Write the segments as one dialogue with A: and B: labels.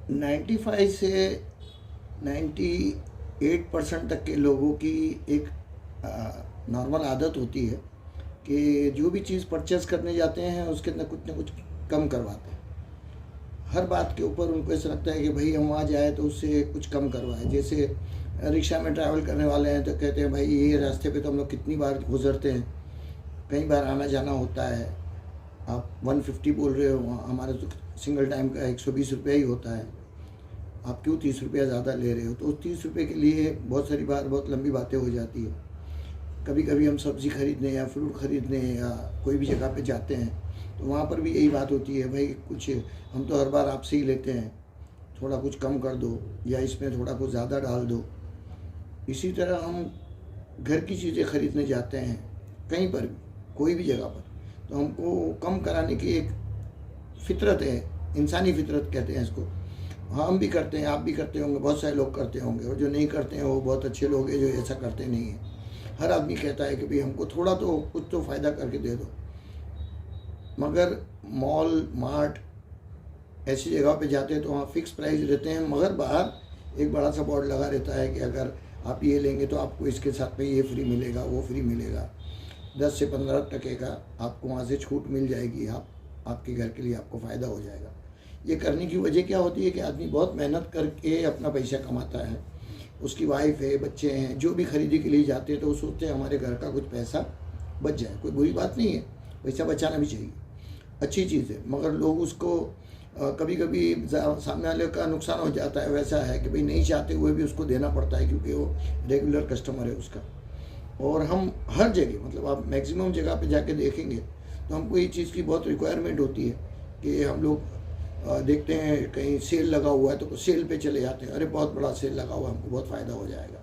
A: 95 से 98% तक के लोगों की एक नॉर्मल आदत होती है कि जो भी चीज़ परचेज़ करने जाते हैं उसके अंदर कुछ ना कुछ कम करवाते हैं। हर बात के ऊपर उनको ऐसा लगता है कि भाई हम वहाँ जाए तो उससे कुछ कम करवाए। जैसे रिक्शा में ट्रैवल करने वाले हैं तो कहते हैं भाई ये रास्ते पे तो हम लोग कितनी बार गुजरते हैं, कई बार आना जाना होता है, आप 150 बोल रहे हो, हमारे तो सिंगल टाइम का 120 रुपया ही होता है, आप क्यों 30 रुपया ज़्यादा ले रहे हो। तो उस 30 रुपये के लिए बहुत सारी बार बहुत लंबी बातें हो जाती है। कभी कभी हम सब्ज़ी खरीदने या फ्रूट खरीदने या कोई भी जगह पे जाते हैं तो वहाँ पर भी यही बात होती है, भाई कुछ हम तो हर बार आपसे ही लेते हैं, थोड़ा कुछ कम कर दो या इसमें थोड़ा कुछ ज़्यादा डाल दो। इसी तरह हम घर की चीज़ें खरीदने जाते हैं कहीं पर भी, कोई भी जगह पर, तो हमको कम कराने की एक फितरत है, इंसानी फितरत कहते हैं इसको। हम भी करते हैं, आप भी करते होंगे, बहुत सारे लोग करते होंगे, और जो नहीं करते हैं वो बहुत अच्छे लोग हैं जो ऐसा करते नहीं हैं। हर आदमी कहता है कि भाई हमको थोड़ा तो कुछ तो फ़ायदा करके दे दो। मगर मॉल मार्ट ऐसी जगह पे जाते हैं तो वहाँ फ़िक्स प्राइस रहते हैं, मगर बाहर एक बड़ा सा बोर्ड लगा रहता है कि अगर आप ये लेंगे तो आपको इसके साथ में ये फ्री मिलेगा, वो फ्री मिलेगा, 10 से 15% का आपको वहाँ से छूट मिल जाएगी, आपके घर के लिए आपको फ़ायदा हो जाएगा। ये करने की वजह क्या होती है कि आदमी बहुत मेहनत करके अपना पैसा कमाता है, उसकी वाइफ है, बच्चे हैं, जो भी खरीदी के लिए जाते हैं तो वो सोचते हैं हमारे घर का कुछ पैसा बच जाए। कोई बुरी बात नहीं है, पैसा बचाना भी चाहिए, अच्छी चीज़ है। मगर लोग उसको कभी कभी सामने वाले का नुकसान हो जाता है, वैसा है कि भाई नहीं चाहते हुए भी उसको देना पड़ता है क्योंकि वो रेगुलर कस्टमर है उसका। और हम हर जगह, मतलब आप मैक्सिमम जगह पे जाके देखेंगे तो हमको ये चीज़ की बहुत रिक्वायरमेंट होती है कि हम लोग देखते हैं कहीं सेल लगा हुआ है तो सेल पे चले जाते हैं, अरे बहुत बड़ा सेल लगा हुआ है, हमको बहुत फ़ायदा हो जाएगा।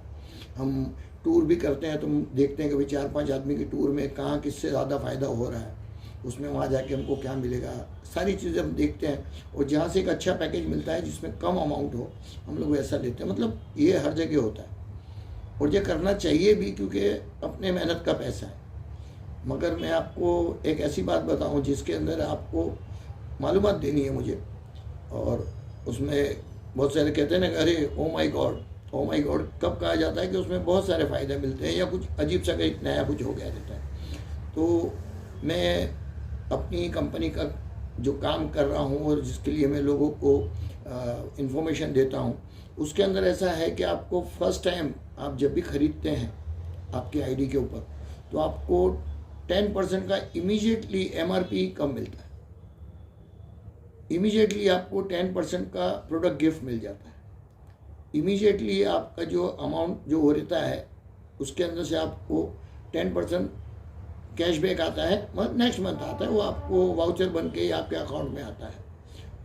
A: हम टूर भी करते हैं तो हम देखते हैं कि भाई 4-5 आदमी की टूर में कहाँ किससे ज़्यादा फ़ायदा हो रहा है, उसमें वहाँ जाके हमको क्या मिलेगा, सारी चीज़ें हम देखते हैं। और जहाँ से एक अच्छा पैकेज मिलता है जिसमें कम अमाउंट हो, हम लोग वैसा लेते हैं। मतलब ये हर जगह होता है और ये करना चाहिए भी क्योंकि अपने मेहनत का पैसा है। मगर मैं आपको एक ऐसी बात बताऊं जिसके अंदर आपको मालूमात देनी है मुझे, और उसमें बहुत सारे कहते हैं ना, अरे ओ माई गॉड कब कहा जाता है कि उसमें बहुत सारे फ़ायदे मिलते हैं या कुछ अजीब सा कहीं नया कुछ हो गया रहता है। तो मैं अपनी कंपनी का जो काम कर रहा हूँ और जिसके लिए मैं लोगों को इन्फॉर्मेशन देता हूँ, उसके अंदर ऐसा है कि आपको फर्स्ट टाइम आप जब भी खरीदते हैं आपके आईडी के ऊपर तो आपको 10% का इमीडिएटली एमआरपी कम मिलता है। इमीडिएटली आपको 10% का प्रोडक्ट गिफ्ट मिल जाता है। इमीडिएटली आपका जो अमाउंट जो हो रहता है उसके अंदर से आपको 10% कैशबैक आता है, मतलब नेक्स्ट मंथ आता है, वो आपको वाउचर बन के आपके अकाउंट में आता है।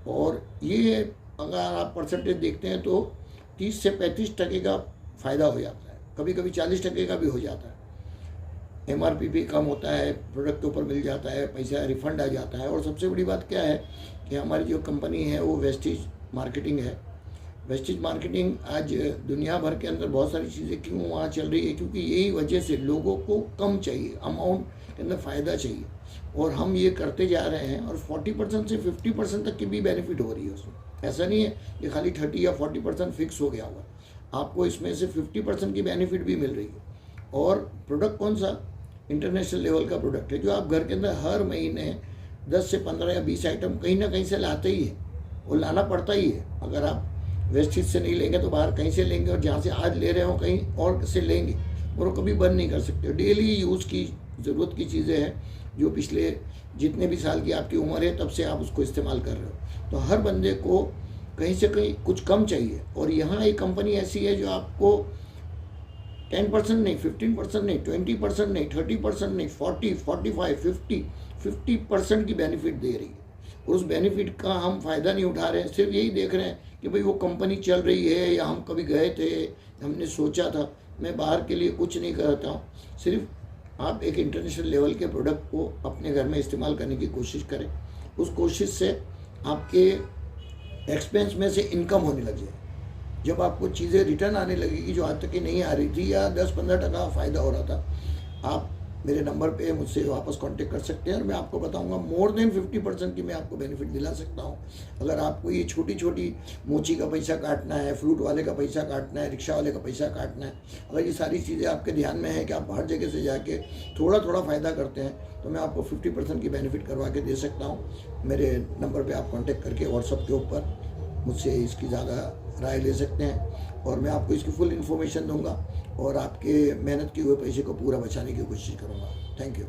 A: और ये अगर आप परसेंटेज देखते हैं तो 30 से 35% का फ़ायदा हो जाता है, कभी कभी 40% का भी हो जाता है। एमआरपी भी कम होता है, प्रोडक्ट के ऊपर मिल जाता है, पैसा रिफंड आ जाता है। और सबसे बड़ी बात क्या है कि हमारी जो कंपनी है वो वेस्टेज मार्केटिंग है। वेस्टेज मार्केटिंग आज दुनिया भर के अंदर बहुत सारी चीज़ें क्यों वहाँ चल रही है, क्योंकि यही वजह से लोगों को कम चाहिए, अमाउंट के अंदर फ़ायदा चाहिए, और हम ये करते जा रहे हैं। और 40% से 50% तक की भी बेनिफिट हो रही है उसमें। ऐसा नहीं है कि खाली 30 या 40% फिक्स हो गया हुआ, आपको इसमें से 50% की बेनिफिट भी मिल रही है। और प्रोडक्ट कौन सा, इंटरनेशनल लेवल का प्रोडक्ट है जो आप घर के अंदर हर महीने 10 से 15 या 20 आइटम कहीं ना कहीं से लाते ही है, वो लाना पड़ता ही है। अगर आप वेस्टेज से नहीं लेंगे तो बाहर कहीं से लेंगे, और जहाँ से आज ले रहे हो कहीं और से लेंगे, और वो कभी बंद नहीं कर सकते। डेली यूज़ की ज़रूरत की चीज़ें हैं जो पिछले जितने भी साल की आपकी उम्र है तब से आप उसको इस्तेमाल कर रहे हो। तो हर बंदे को कहीं से कहीं कुछ कम चाहिए, और यहाँ एक कंपनी ऐसी है जो आपको 10% नहीं, 15% नहीं, 20% नहीं, 30% नहीं, 40, 45, 50% की बेनिफिट दे रही है। और उस बेनिफिट का हम फ़ायदा नहीं उठा रहे हैं, सिर्फ यही देख रहे हैं कि भाई वो कंपनी चल रही है या हम कभी गए थे, हमने सोचा था। मैं बाहर के लिए कुछ नहीं करता हूँ, सिर्फ आप एक इंटरनेशनल लेवल के प्रोडक्ट को अपने घर में इस्तेमाल करने की कोशिश करें। उस कोशिश से आपके एक्सपेंस में से इनकम होने लग जाए। जब आपको चीज़ें रिटर्न आने लगेगी जो आज तक की नहीं आ रही थी, या 10-15% फ़ायदा हो रहा था, आप मेरे नंबर पे मुझसे वापस कांटेक्ट कर सकते हैं और मैं आपको बताऊंगा मोर देन 50% की मैं आपको बेनिफिट दिला सकता हूं। अगर आपको ये छोटी छोटी मोची का पैसा काटना है, फ्रूट वाले का पैसा काटना है, रिक्शा वाले का पैसा काटना है, अगर ये सारी चीज़ें आपके ध्यान में है कि आप हर जगह से जाके थोड़ा थोड़ा फ़ायदा करते हैं, तो मैं आपको 50% की बेनिफिट करवा के दे सकता हूँ। मेरे नंबर पर आप कॉन्टेक्ट करके व्हाट्सअप के ऊपर मुझसे इसकी ज़्यादा राय ले सकते हैं और मैं आपको इसकी फुल इन्फॉर्मेशन दूंगा और आपके मेहनत किए हुए पैसे को पूरा बचाने की कोशिश करूंगा। Thank you.